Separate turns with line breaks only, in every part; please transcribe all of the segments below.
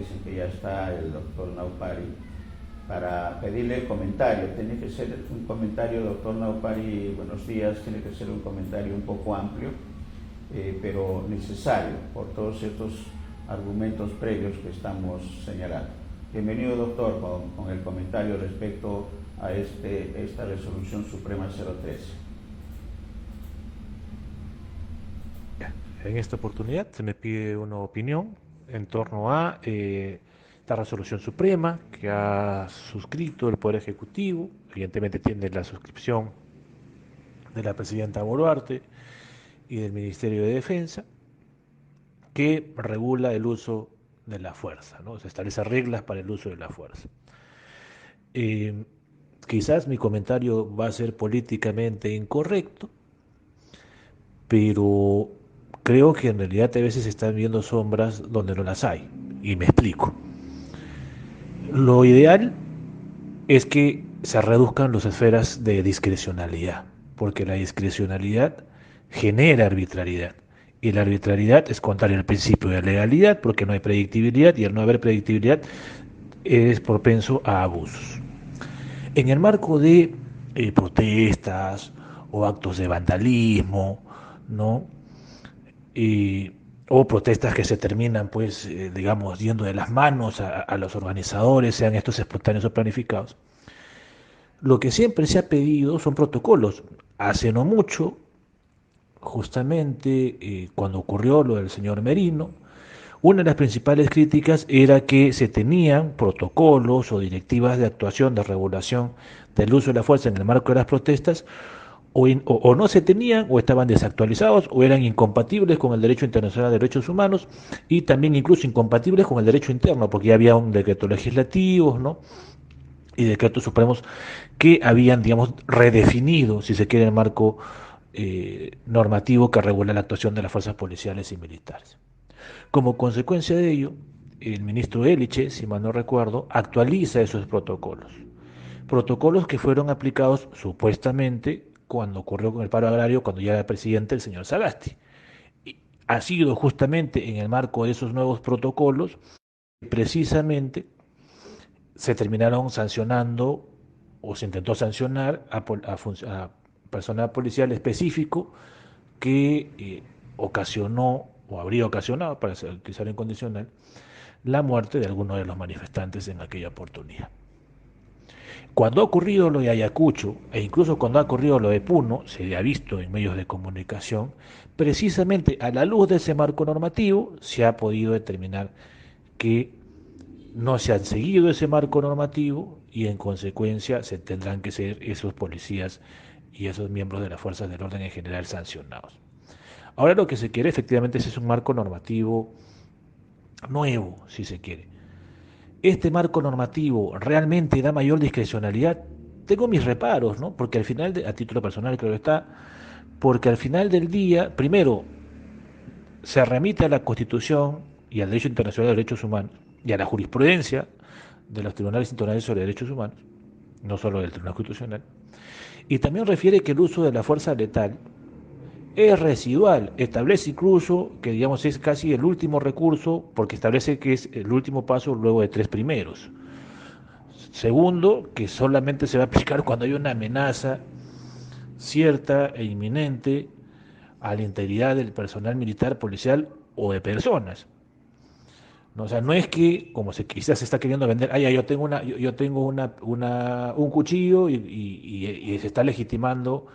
dicen que ya está el doctor Naupari, para pedirle comentario. Tiene que ser un comentario, doctor Naupari, buenos días, tiene que ser un comentario un poco amplio, pero necesario por todos estos argumentos previos que estamos señalando. Bienvenido, doctor, con el comentario respecto a esta resolución suprema 013.
En esta oportunidad se me pide una opinión en torno a esta resolución suprema que ha suscrito el Poder Ejecutivo. Evidentemente tiene la suscripción de la presidenta Boluarte y del Ministerio de Defensa, que regula el uso de la fuerza, ¿no? Se establece reglas para el uso de la fuerza. Eh, Quizás mi comentario va a ser políticamente incorrecto, pero creo que en realidad a veces se están viendo sombras donde no las hay. Y me explico. Lo ideal es que se reduzcan las esferas de discrecionalidad, porque la discrecionalidad genera arbitrariedad. Y la arbitrariedad es contraria al principio de legalidad, porque no hay predictibilidad, y al no haber predictibilidad es propenso a abusos. En el marco de protestas o actos de vandalismo, ¿no? Y, o protestas que se terminan, pues, digamos, yendo de las manos a los organizadores, sean estos espontáneos o planificados. Lo que siempre se ha pedido son protocolos. Hace no mucho, justamente cuando ocurrió lo del señor Merino, una de las principales críticas era que se tenían protocolos o directivas de actuación, de regulación del uso de la fuerza en el marco de las protestas, o no se tenían, o estaban desactualizados, o eran incompatibles con el derecho internacional de derechos humanos, y también incluso incompatibles con el derecho interno, porque ya había un decreto legislativo, ¿no? Y decretos supremos que habían, digamos, redefinido, si se quiere, el marco normativo que regula la actuación de las fuerzas policiales y militares. Como consecuencia de ello, el ministro Eliche, si mal no recuerdo, actualiza esos protocolos. Protocolos que fueron aplicados supuestamente cuando ocurrió con el paro agrario, cuando ya era presidente el señor Sagasti. Y ha sido justamente en el marco de esos nuevos protocolos, precisamente se terminaron sancionando o se intentó sancionar a personal policial específico que ocasionó o habría ocasionado, para utilizar en condicional, la muerte de algunos de los manifestantes en aquella oportunidad. Cuando ha ocurrido lo de Ayacucho, e incluso cuando ha ocurrido lo de Puno, se ha visto en medios de comunicación, precisamente a la luz de ese marco normativo se ha podido determinar que no se han seguido ese marco normativo y en consecuencia se tendrán que ser esos policías y esos miembros de las fuerzas del orden en general sancionados. Ahora lo que se quiere efectivamente es un marco normativo nuevo, si se quiere. ¿Este marco normativo realmente da mayor discrecionalidad? Tengo mis reparos, ¿no? Porque al final, a título personal creo que está, porque al final del día, primero, se remite a la Constitución y al derecho internacional de derechos humanos y a la jurisprudencia de los tribunales internacionales sobre derechos humanos, no solo del Tribunal Constitucional, y también refiere que el uso de la fuerza letal es residual, establece incluso que digamos es casi el último recurso porque establece que es el último paso luego de tres primeros. Segundo, que solamente se va a aplicar cuando hay una amenaza cierta e inminente a la integridad del personal militar, policial o de personas. ¿No? O sea, no es que, como quizás se está queriendo vender, yo tengo un cuchillo y se está legitimando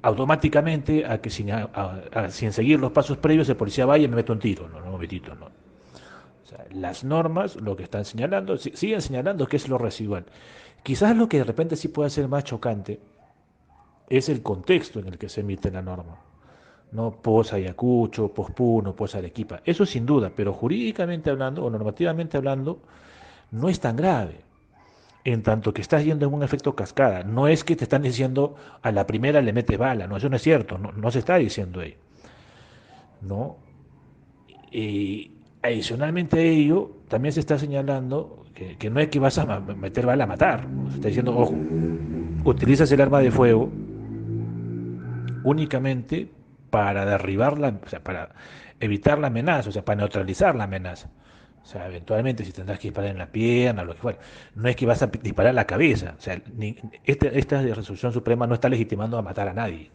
automáticamente a que sin seguir los pasos previos el policía vaya y me mete un tiro, no, momentito, no. O sea, las normas lo que están señalando, siguen señalando que es lo residual. Quizás lo que de repente sí puede ser más chocante es el contexto en el que se emite la norma. No pos Ayacucho, pos Puno, pos Arequipa. Eso sin duda, pero jurídicamente hablando o normativamente hablando, no es tan grave. En tanto que estás yendo en un efecto cascada. No es que te están diciendo a la primera le metes bala, no, eso no es cierto, no, no se está diciendo ahí. ¿No? Y adicionalmente a ello, también se está señalando que no es que vas a meter bala a matar. Se está diciendo, ojo, utilizas el arma de fuego únicamente para derribar o sea, para evitar la amenaza, o sea, para neutralizar la amenaza. sea, eventualmente si tendrás que disparar en la pierna, lo que fuera. No es que vas a disparar en la cabeza. O sea, esta resolución suprema no está legitimando a matar a nadie.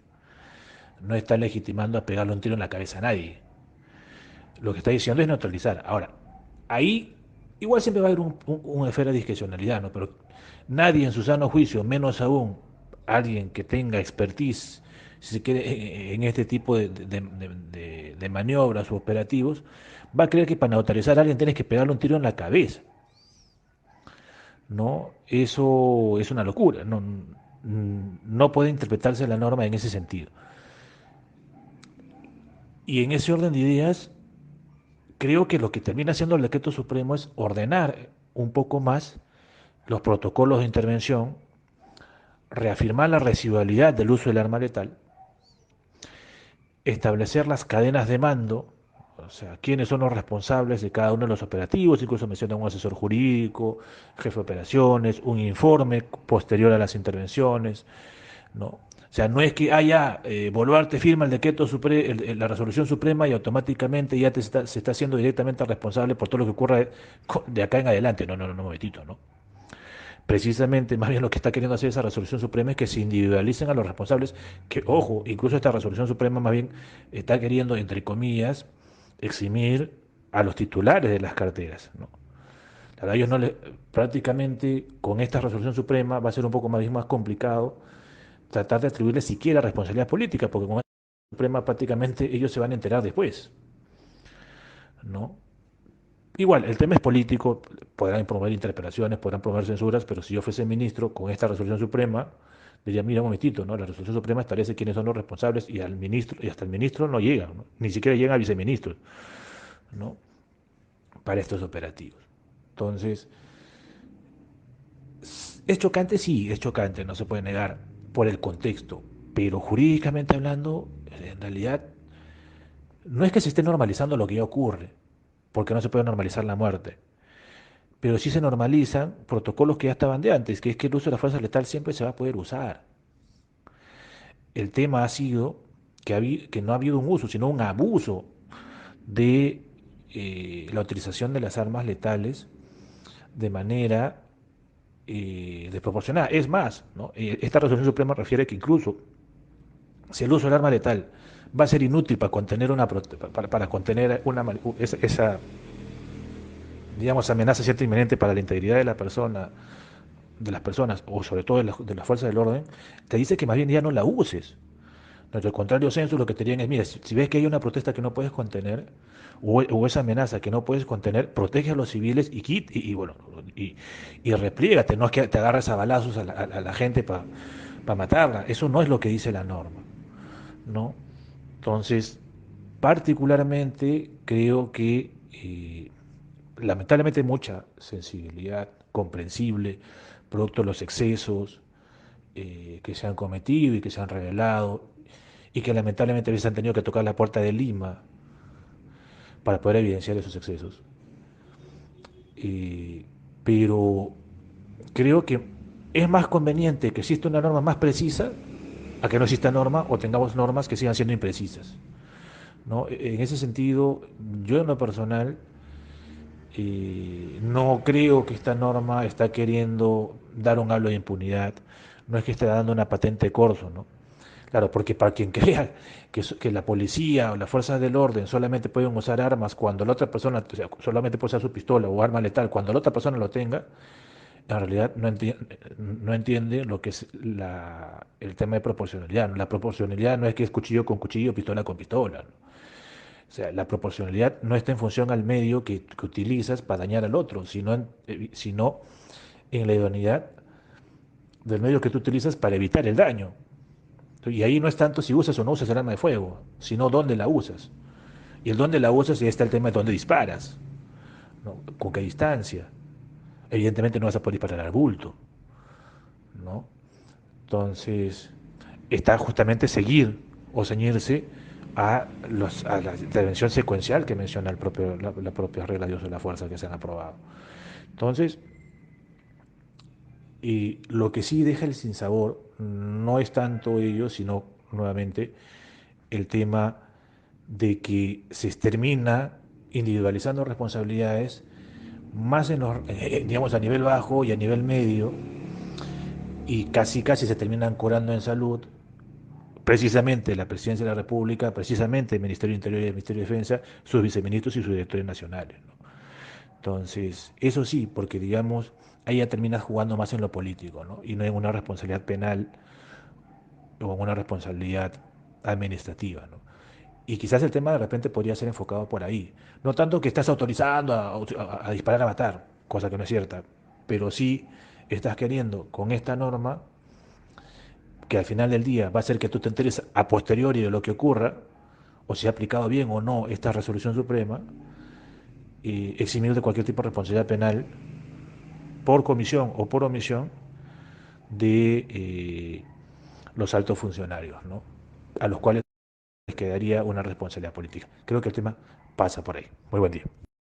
No está legitimando a pegarle un tiro en la cabeza a nadie. Lo que está diciendo es neutralizar. Ahora, ahí igual siempre va a haber una esfera de discrecionalidad, ¿no? Pero nadie en su sano juicio, menos aún alguien que tenga expertise, si se quiere, en este tipo de maniobras o operativos, va a creer que para neutralizar a alguien tienes que pegarle un tiro en la cabeza, ¿no? Eso es una locura, no, no puede interpretarse la norma en ese sentido. Y en ese orden de ideas, creo que lo que termina haciendo el decreto supremo es ordenar un poco más los protocolos de intervención, reafirmar la residualidad del uso del arma letal, establecer las cadenas de mando, o sea, quiénes son los responsables de cada uno de los operativos, incluso menciona un asesor jurídico, jefe de operaciones, un informe posterior a las intervenciones, ¿no? O sea, no es que haya Boluarte firma el decreto la resolución suprema y automáticamente ya se está haciendo directamente responsable por todo lo que ocurra de acá en adelante. No, no, no, no, momentito, ¿no? Precisamente, más bien lo que está queriendo hacer esa resolución suprema es que se individualicen a los responsables, que, ojo, incluso esta resolución suprema más bien está queriendo, entre comillas, eximir a los titulares de las carteras, ¿no? A ellos no le, prácticamente con esta resolución suprema va a ser un poco más complicado tratar de atribuirles siquiera responsabilidad política, porque con esta suprema prácticamente ellos se van a enterar después, ¿no? Igual, el tema es político, podrán promover interpelaciones, podrán promover censuras, pero si yo fuese ministro con esta resolución suprema, diría, mira un momentito, ¿no? La resolución suprema establece quiénes son los responsables y al ministro, y hasta el ministro no llega, ¿no? Ni siquiera llega a viceministros, ¿no? Para estos operativos. Entonces, es chocante, sí, es chocante, no se puede negar por el contexto, pero jurídicamente hablando, en realidad, no es que se esté normalizando lo que ya ocurre, porque no se puede normalizar la muerte, pero sí se normalizan protocolos que ya estaban de antes, que es que el uso de la fuerza letal siempre se va a poder usar. El tema ha sido que no ha habido un uso, sino un abuso de la utilización de las armas letales de manera desproporcionada. Es más, ¿no? Esta resolución suprema refiere que incluso si el uso del arma letal va a ser inútil para contener para contener esa, digamos, amenaza cierta inminente para la integridad de la persona, de las personas, o sobre todo de las fuerzas del orden, te dice que más bien ya no la uses. Nuestro contrario censo lo que te dirían es, mira, si ves que hay una protesta que no puedes contener, o esa amenaza que no puedes contener, protege a los civiles bueno, y replígate, no es que te agarres a balazos a la gente para matarla. Eso no es lo que dice la norma, ¿no? Entonces, particularmente creo que lamentablemente mucha sensibilidad comprensible, producto de los excesos que se han cometido y que se han revelado, y que lamentablemente a veces han tenido que tocar la puerta de Lima para poder evidenciar esos excesos. Eh, pero creo que es más conveniente que exista una norma más precisa a que no exista norma o tengamos normas que sigan siendo imprecisas, ¿no? En ese sentido, yo en lo personal no creo que esta norma está queriendo dar un halo de impunidad, no es que esté dando una patente de corso, ¿no? Claro, porque para quien crea que la policía o las fuerzas del orden solamente pueden usar armas cuando la otra persona, o sea, solamente puede usar su pistola o arma letal cuando la otra persona lo tenga, en realidad no entiende lo que es el tema de proporcionalidad, ¿no? La proporcionalidad no es que es cuchillo con cuchillo, pistola con pistola, ¿no? O sea, la proporcionalidad no está en función al medio que utilizas para dañar al otro, sino en la idoneidad del medio que tú utilizas para evitar el daño. Y ahí no es tanto si usas o no usas el arma de fuego, sino dónde la usas. Y el dónde la usas y está el tema de dónde disparas, ¿no? Con qué distancia. Evidentemente no vas a poder disparar al bulto, ¿no? Entonces, está justamente seguir o ceñirse a la intervención secuencial que menciona la propia regla de uso de la fuerza que se han aprobado. Entonces, y lo que sí deja el sinsabor no es tanto ello, sino nuevamente el tema de que se termina individualizando responsabilidades más en los, digamos, a nivel bajo y a nivel medio, y casi casi se terminan curando en salud, precisamente la Presidencia de la República, precisamente el Ministerio de Interior y el Ministerio de Defensa, sus viceministros y sus directores nacionales, ¿no? Entonces, eso sí, porque digamos, ahí ya terminas jugando más en lo político, ¿no? Y no en una responsabilidad penal o en una responsabilidad administrativa, ¿no? Y quizás el tema de repente podría ser enfocado por ahí. No tanto que estás autorizando a disparar a matar, cosa que no es cierta, pero sí estás queriendo con esta norma, que al final del día va a hacer que tú te enteres a posteriori de lo que ocurra, o si ha aplicado bien o no esta resolución suprema, y eximir de cualquier tipo de responsabilidad penal por comisión o por omisión de los altos funcionarios, ¿no? A los cuales les quedaría una responsabilidad política. Creo que el tema pasa por ahí. Muy buen día.